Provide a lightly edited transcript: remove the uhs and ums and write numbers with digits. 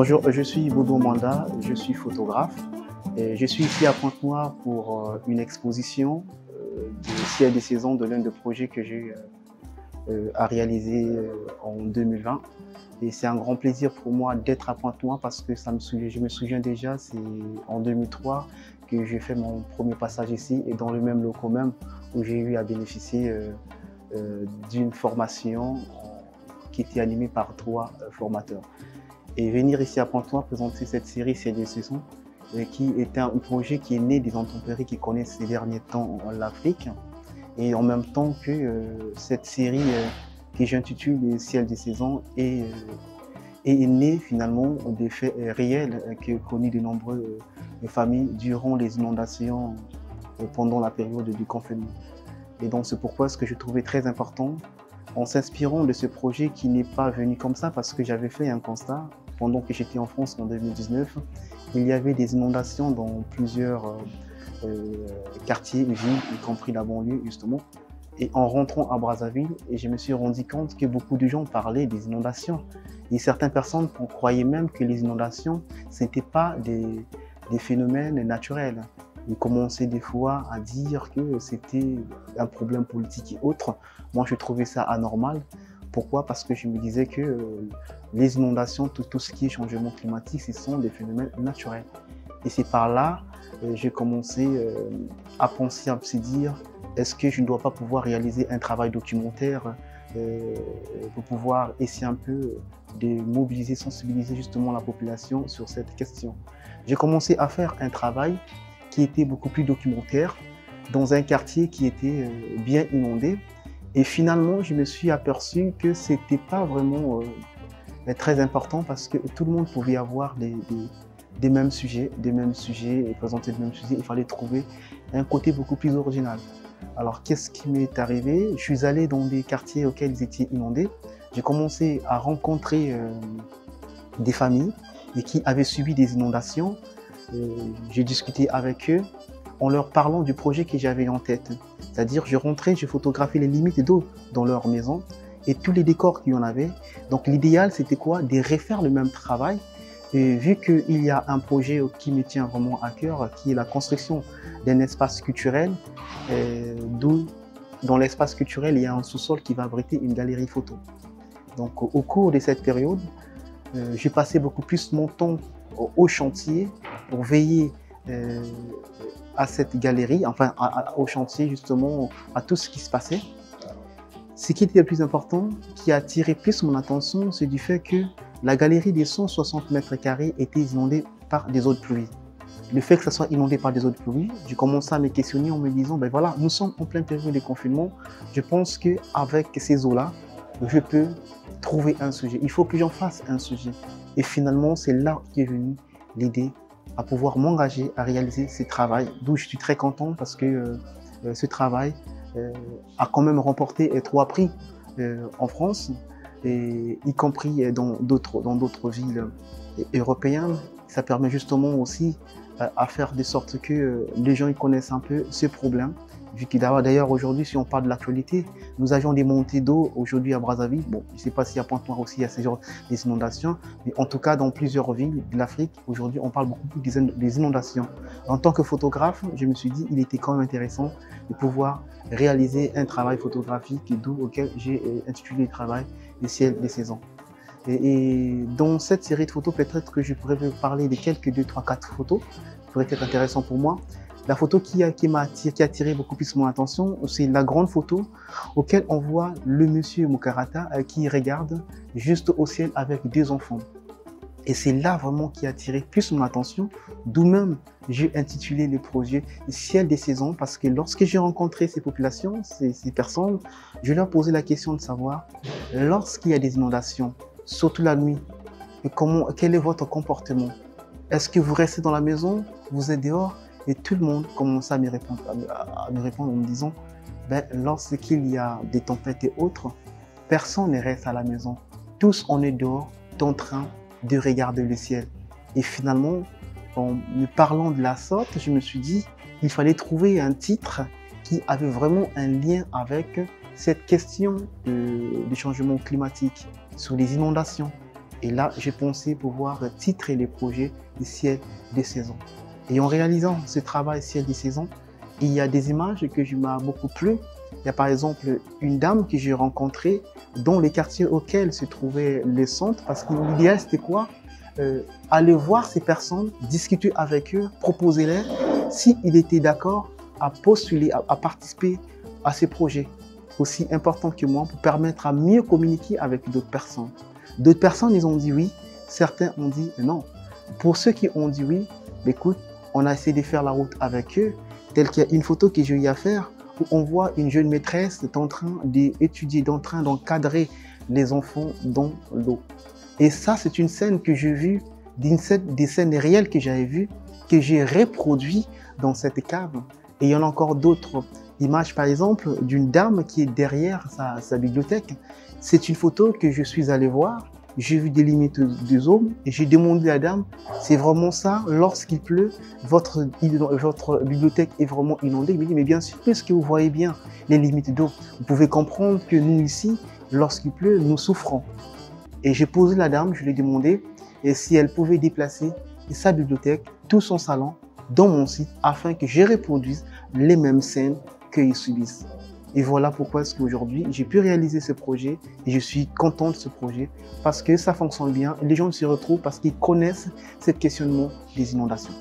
Bonjour, je suis Bodo Manda, je suis photographe. Et je suis ici à Pointe-Noire pour une exposition du ciel des saisons de l'un des projets que j'ai à réaliser en 2020. Et c'est un grand plaisir pour moi d'être à Pointe-Noire parce que je me souviens déjà, c'est en 2003 que j'ai fait mon premier passage ici et dans le même locaux même où j'ai eu à bénéficier d'une formation qui était animée par 3 formateurs. Et venir ici à Pointe-Noire présenter cette série Ciel des saisons, qui est un projet qui est né des intempéries qui connaissent ces derniers temps l'Afrique, et en même temps que cette série que j'intitule Ciel des saisons est née finalement des faits réels que connus de nombreuses familles durant les inondations pendant la période du confinement. Et donc c'est pourquoi ce que je trouvais très important, en s'inspirant de ce projet qui n'est pas venu comme ça, parce que j'avais fait un constat pendant que j'étais en France en 2019, il y avait des inondations dans plusieurs quartiers, villes, y compris la banlieue justement. Et en rentrant à Brazzaville, je me suis rendu compte que beaucoup de gens parlaient des inondations. Et certaines personnes croyaient même que les inondations, ce n'étaient pas des phénomènes naturels. Ils commençaient des fois à dire que c'était un problème politique et autres. Moi, je trouvais ça anormal. Pourquoi? Parce que je me disais que les inondations, tout ce qui est changement climatique, ce sont des phénomènes naturels. Et c'est par là que j'ai commencé à penser, à se dire, est-ce que je ne dois pas pouvoir réaliser un travail documentaire pour pouvoir essayer un peu de mobiliser, sensibiliser justement la population sur cette question. J'ai commencé à faire un travail qui était beaucoup plus documentaire dans un quartier qui était bien inondé. Et finalement, je me suis aperçu que ce n'était pas vraiment très important parce que tout le monde pouvait avoir des mêmes sujets et présenter les mêmes sujets. Il fallait trouver un côté beaucoup plus original. Alors, qu'est-ce qui m'est arrivé? Je suis allé dans des quartiers auxquels ils étaient inondés. J'ai commencé à rencontrer des familles et qui avaient subi des inondations. J'ai discuté avec eux en leur parlant du projet que j'avais en tête. C'est-à-dire, je rentrais, je photographiais les limites d'eau dans leur maison et tous les décors qu'il y en avait. Donc, l'idéal, c'était quoi? De refaire le même travail. Et vu qu'il y a un projet qui me tient vraiment à cœur, qui est la construction d'un espace culturel, dans l'espace culturel, il y a un sous-sol qui va abriter une galerie photo. Donc, au cours de cette période, j'ai passé beaucoup plus mon temps au chantier pour veiller à cette galerie, enfin au chantier justement, à tout ce qui se passait. Ce qui était le plus important, qui a attiré plus mon attention, c'est du fait que la galerie des 160 mètres carrés était inondée par des eaux de pluie. Le fait que ça soit inondé par des eaux de pluie, j'ai commencé à me questionner en me disant, ben voilà, nous sommes en pleine période de confinement, je pense qu'avec ces eaux-là, je peux trouver un sujet. Il faut que j'en fasse un sujet. Et finalement, c'est là qu'est venue l'idée à pouvoir m'engager à réaliser ce travail, d'où je suis très content parce que ce travail a quand même remporté 3 prix en France, et y compris dans d'autres villes européennes. Ça permet justement aussi à faire de sorte que les gens y connaissent un peu ce problème. Vu que d'ailleurs aujourd'hui, si on parle de l'actualité, nous avions des montées d'eau aujourd'hui à Brazzaville. Bon, je ne sais pas s'il y a Pointe-Noire aussi, il y a ces genres d'inondations, mais en tout cas dans plusieurs villes de l'Afrique, aujourd'hui on parle beaucoup des inondations. En tant que photographe, je me suis dit qu'il était quand même intéressant de pouvoir réaliser un travail photographique, d'où auquel j'ai intitulé le travail des ciels des saisons. Et dans cette série de photos, peut-être que je pourrais vous parler de quelques 2, 3, 4 photos qui pourraient être intéressantes pour moi. La photo qui a attiré beaucoup plus mon attention, c'est la grande photo auquel on voit le monsieur Mukarata qui regarde juste au ciel avec 2 enfants. Et c'est là vraiment qui a attiré plus mon attention, d'où même j'ai intitulé le projet Ciel des saisons, parce que lorsque j'ai rencontré ces populations, ces personnes, je leur posais la question de savoir, lorsqu'il y a des inondations, surtout la nuit, quel est votre comportement? Est-ce que vous restez dans la maison, vous êtes dehors? Et tout le monde commençait à me répondre en me disant, ben, lorsqu'il y a des tempêtes et autres, personne ne reste à la maison. Tous, on est dehors, en train de regarder le ciel. Et finalement, en me parlant de la sorte, je me suis dit qu'il fallait trouver un titre qui avait vraiment un lien avec cette question du changement climatique, sur les inondations. Et là, j'ai pensé pouvoir titrer les projets du ciel des saisons. Et en réalisant ce travail ciel des saisons, il y a des images que je m'ont beaucoup plu. Il y a par exemple une dame que j'ai rencontrée dans les quartiers auxquels se trouvait le centre, parce que l'idéal c'était quoi? Aller voir ces personnes, discuter avec eux, proposer-leur s'ils étaient d'accord à postuler, à participer à ces projets aussi importants que moi pour permettre à mieux communiquer avec d'autres personnes. D'autres personnes, ils ont dit oui, certains ont dit non. Pour ceux qui ont dit oui, écoute, on a essayé de faire la route avec eux, telle qu'il y a une photo que j'ai eu à faire, où on voit une jeune maîtresse en train d'étudier, en train d'encadrer les enfants dans l'eau. Et ça, c'est une scène que j'ai vue, des scènes réelles que j'avais vues, que j'ai reproduit dans cette cave. Et il y en a encore d'autres images, par exemple, d'une dame qui est derrière sa bibliothèque. C'est une photo que je suis allé voir. J'ai vu des limites de zone et j'ai demandé à la dame, c'est vraiment ça, lorsqu'il pleut, votre bibliothèque est vraiment inondée? Il me dit, mais bien sûr, puisque vous voyez bien les limites d'eau, vous pouvez comprendre que nous ici, lorsqu'il pleut, nous souffrons. Et j'ai posé la dame, je lui ai demandé si elle pouvait déplacer sa bibliothèque, tout son salon, dans mon site, afin que je reproduise les mêmes scènes qu'ils subissent. Et voilà pourquoi est-ce qu'aujourd'hui, j'ai pu réaliser ce projet et je suis content de ce projet parce que ça fonctionne bien et les gens se retrouvent parce qu'ils connaissent ce questionnement des inondations.